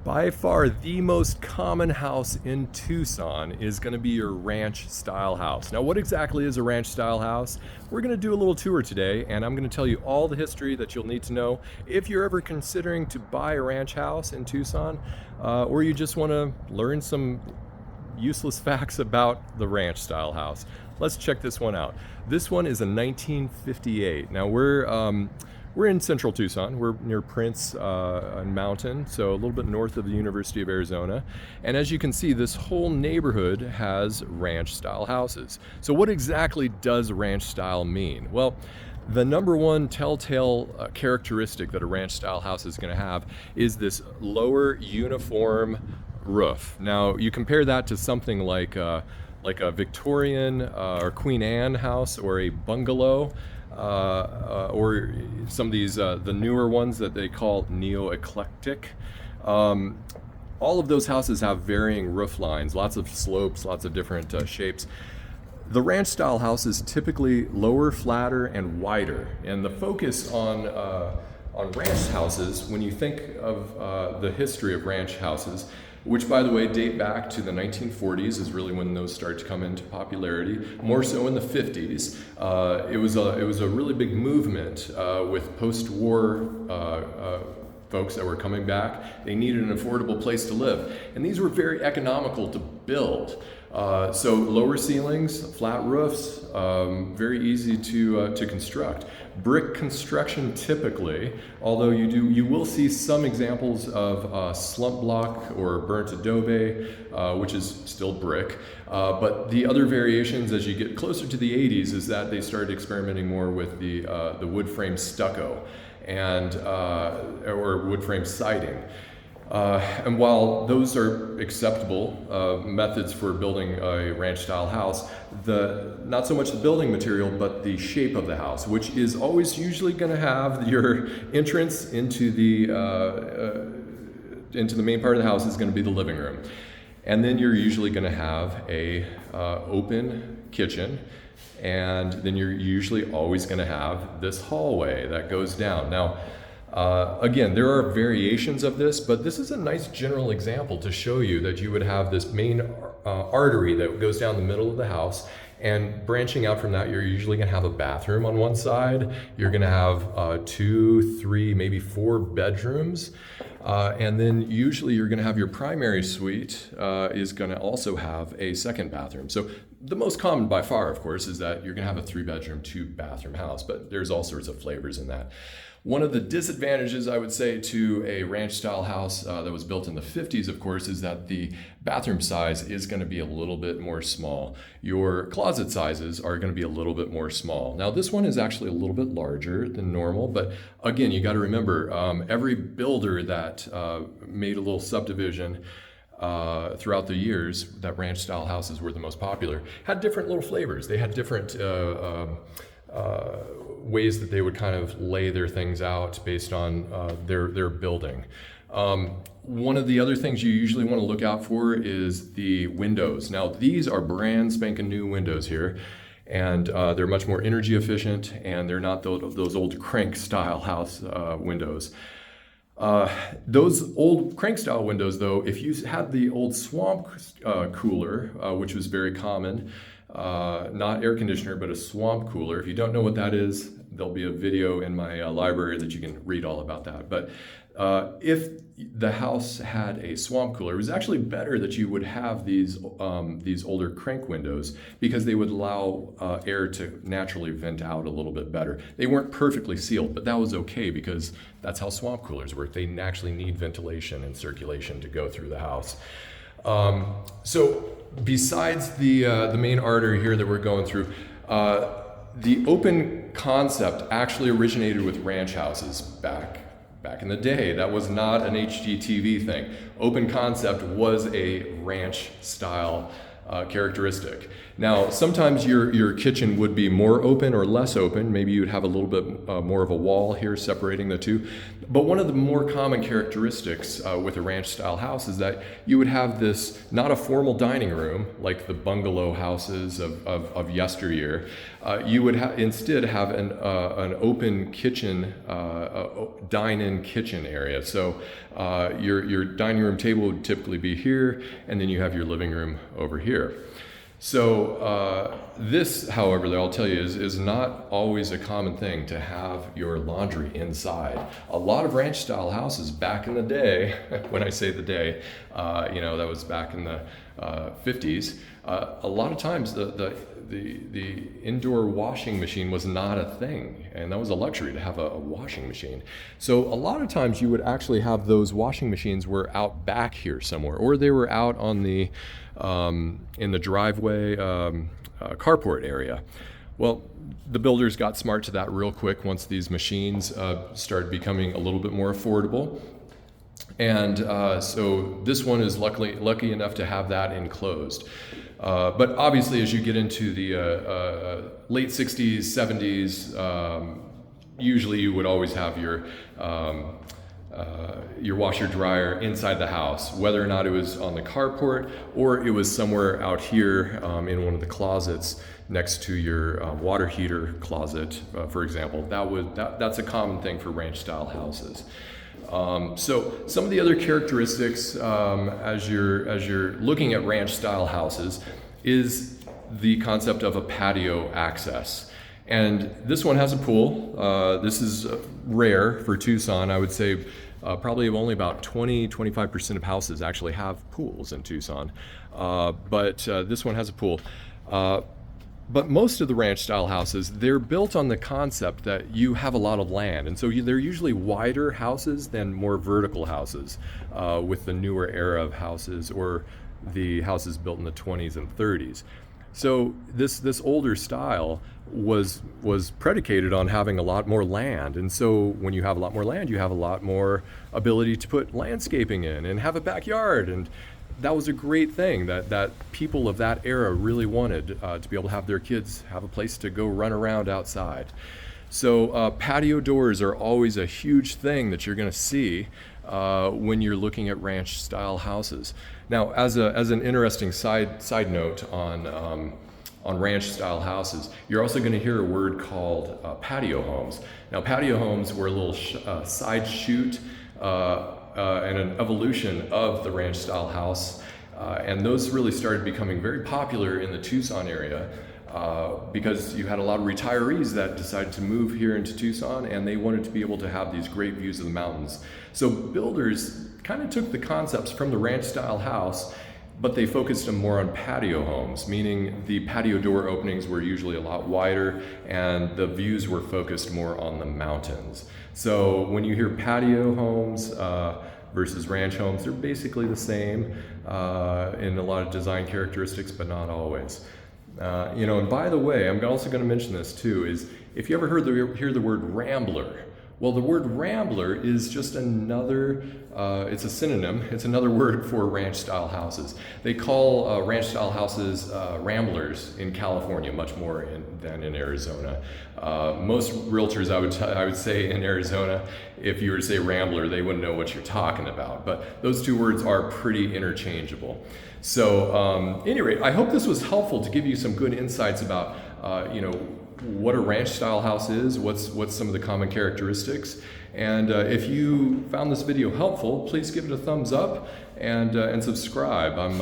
By far the most common house in Tucson is going to be your ranch style house. Now, what exactly is a ranch style house? We're going to do a little tour today, and I'm going to tell you all the history that you'll need to know if you're ever considering to buy a ranch house in Tucson, or you just want to learn some useless facts about the ranch style house. Let's check this one out. This one is a 1958. Now we're in central Tucson. We're near Prince Mountain, so a little bit north of the University of Arizona. And as you can see, this whole neighborhood has ranch style houses. So what exactly does ranch style mean? Well, the number one telltale characteristic that a ranch style house is going to have is this lower uniform roof. Now you compare that to something like a Victorian or Queen Anne house or a bungalow, or some of these the newer ones that they call neo-eclectic. All of those houses have varying roof lines, lots of slopes, lots of different shapes. The ranch style house is typically lower, flatter, and wider. And the focus on ranch houses, when you think of the history of ranch houses, which by the way date back to the 1940s, is really when those started to come into popularity, more so in the 50s. It was a really big movement with post-war folks that were coming back. They needed an affordable place to live, and these were very economical to build. So lower ceilings, flat roofs, very easy to construct. Brick construction typically, although you will see some examples of slump block or burnt adobe, which is still brick. But the other variations as you get closer to the 80s is that they started experimenting more with the wood frame stucco and or wood frame siding. And while those are acceptable methods for building a ranch style house, not so much the building material, but the shape of the house, which is always usually going to have your entrance into the main part of the house is going to be the living room. And then you're usually going to have a open kitchen. And then you're usually always going to have this hallway that goes down. Now, again, there are variations of this, but this is a nice general example to show you that you would have this main artery that goes down the middle of the house, and branching out from that, you're usually going to have a bathroom on one side. You're going to have 2, 3, maybe 4 bedrooms. And then usually you're going to have your primary suite is going to also have a second bathroom. So the most common by far, of course, is that you're going to have a 3-bedroom, 2-bathroom house, but there's all sorts of flavors in that. One of the disadvantages, I would say, to a ranch-style house that was built in the 50s, of course, is that the bathroom size is going to be a little bit more small. Your closet sizes are going to be a little bit more small. Now, this one is actually a little bit larger than normal, but again, you got to remember, every builder that made a little subdivision throughout the years that ranch-style houses were the most popular had different little flavors. They had different ways that they would kind of lay their things out based on their building. One of the other things you usually want to look out for is the windows. Now, these are brand spanking new windows here, and they're much more energy efficient, and they're not those old crank style house windows. Those old crank style windows, though, if you had the old swamp cooler, which was very common, not air conditioner, but a swamp cooler. If you don't know what that is, there'll be a video in my library that you can read all about that. But if the house had a swamp cooler, it was actually better that you would have these older crank windows, because they would allow air to naturally vent out a little bit better. They weren't perfectly sealed, but that was okay because that's how swamp coolers work. They actually need ventilation and circulation to go through the house. So besides the main artery here that we're going through, the open concept actually originated with ranch houses back in the day. That was not an HGTV thing. Open concept was a ranch style characteristic. Now, sometimes your kitchen would be more open or less open. Maybe you'd have a little bit more of a wall here separating the two. But one of the more common characteristics with a ranch style house is that you would have this, not a formal dining room like the bungalow houses of yesteryear. You would instead have an open kitchen, dine-in kitchen area. So your dining room table would typically be here, and then you have your living room over here. So this, however, I'll tell you, is not always a common thing to have your laundry inside. A lot of ranch style houses back in the day, when I say the day, that was back in the 50s, a lot of times the indoor washing machine was not a thing, and that was a luxury to have a washing machine. So a lot of times you would actually have those washing machines were out back here somewhere, or they were out on the in the driveway carport area. Well, the builders got smart to that real quick once these machines started becoming a little bit more affordable. And so this one is lucky enough to have that enclosed. But obviously, as you get into the late 60s, 70s, usually you would always have your washer dryer inside the house, whether or not it was on the carport or it was somewhere out here in one of the closets next to your water heater closet, for example. That's a common thing for ranch style houses. So some of the other characteristics as you're looking at ranch style houses is the concept of a patio access. And this one has a pool. This is rare for Tucson. I would say probably only about 20-25% of houses actually have pools in Tucson. But this one has a pool. But most of the ranch style houses, they're built on the concept that you have a lot of land. And so they're usually wider houses than more vertical houses with the newer era of houses or the houses built in the 20s and 30s. So this older style was predicated on having a lot more land. And so when you have a lot more land, you have a lot more ability to put landscaping in and have a backyard. And that was a great thing that people of that era really wanted, to be able to have their kids have a place to go run around outside. So patio doors are always a huge thing that you're going to see when you're looking at ranch style houses. Now, as an interesting side note on ranch style houses, you're also going to hear a word called patio homes. Now, patio homes were a little side shoot and an evolution of the ranch style house, and those really started becoming very popular in the Tucson area because you had a lot of retirees that decided to move here into Tucson, and they wanted to be able to have these great views of the mountains. So builders kind of took the concepts from the ranch style house, but they focused them more on patio homes, meaning the patio door openings were usually a lot wider and the views were focused more on the mountains. So when you hear patio homes versus ranch homes, they're basically the same in a lot of design characteristics, but not always. And by the way, I'm also going to mention this too, is if you ever hear the word rambler, well, the word rambler is just another, it's a synonym, it's another word for ranch style houses. They call ranch style houses ramblers in California much more than in Arizona. Most realtors, I would say in Arizona, if you were to say rambler, they wouldn't know what you're talking about. But those two words are pretty interchangeable. So anyway, I hope this was helpful to give you some good insights about, what a ranch style house is, what's some of the common characteristics. And if you found this video helpful, please give it a thumbs up and subscribe. I'm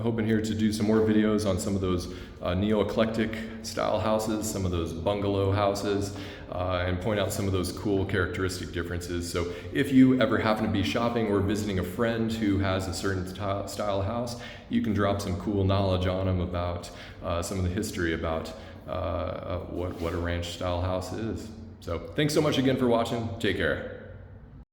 hoping here to do some more videos on some of those neo-eclectic style houses, some of those bungalow houses, and point out some of those cool characteristic differences. So if you ever happen to be shopping or visiting a friend who has a certain style house, you can drop some cool knowledge on them about some of the history about what a ranch style house is. So thanks so much again for watching. Take care.